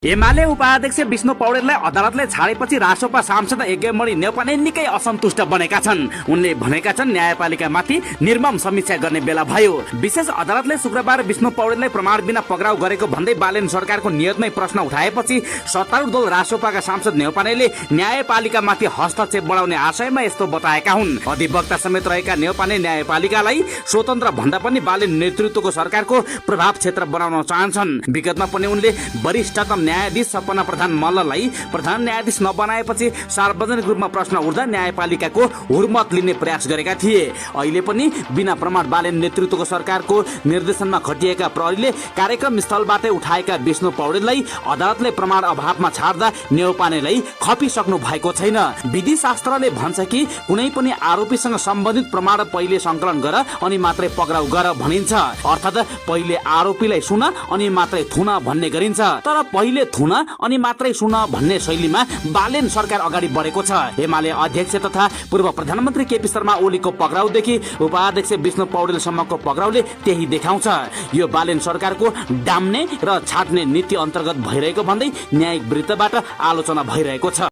एमाले उपाध्यक्ष विष्णु पौडेललाई अदालतले छाडेपछि रासोपा सांसद यज्ञमणि नेउपाने निकै असन्तुष्ट बनेका छन्। उनले भनेका छन् न्यायपालिकामाथि निर्मम समीक्षा गर्ने बेला भयो। विशेष अदालतले शुक्रबार विष्णु पौडेललाई प्रमाण बिना पक्राउ गरेको भन्दै बालेन सरकारको नियतमै प्रश्न उठाएपछि सत्तारूढ दल रासोपाका सांसद नेउपानेले न्यायपालिकामाथि हस्तक्षेप बढाउने आशयमा यस्तो बताएका हुन्। अधिवक्ता समेत रहेका नेउपाने न्यायपालिकालाई स्वतन्त्र भन्दा पनि बालेन नेतृत्वको सरकारको प्रभाव क्षेत्र बनाउन चाहन्छन्। विगतमा पनि उनले वरिष्ठतम न्यायाधीश सपना प्रधान मल्ललाई प्रधान न्यायाधीश नबनाएपछि सार्वजनिक रूपमा प्रश्न उठ्दा न्यायपालिकाको हुर्मत लिने प्रयास गरेका थिए। अहिले पनि बिना प्रमाण बालेन नेतृत्वको सरकारको निर्देशनमा खटिएका प्रहरीले कार्यक्रम स्थलबाटै उठाएका विष्णु पौडेललाई अदालतले प्रमाण अभावमा छाड्दा नेउपानेलाई खपिसक्नु भएको छैन। विधि शास्त्रले भन्छ कि कुनै पनि आरोपीसँग सम्बन्धित प्रमाण पहिले संकलन गर अनि मात्रै पक्राउ गर भनिन्छ। अर्थात् पहिले आरोपीलाई सुन अनि मात्रै थुन भन्ने गरिन्छ। तर पहिले थुन अनि मात्रै सुन भन्ने शैलीमा बालेन सरकार अगाडि बढेको छ। एमाले अध्यक्ष तथा पूर्व प्रधानमन्त्री केपी शर्मा ओलीको पक्राउदेखि उपाध्यक्ष विष्णु पौडेलसम्मको पक्राउले त्यही देखाउँछ। यो बालेन सरकारको डाम्ने र छाट्ने नीति अन्तर्गत भइरहेको भन्दै न्यायिक वृत्तबाट आलोचना भइरहेको छ।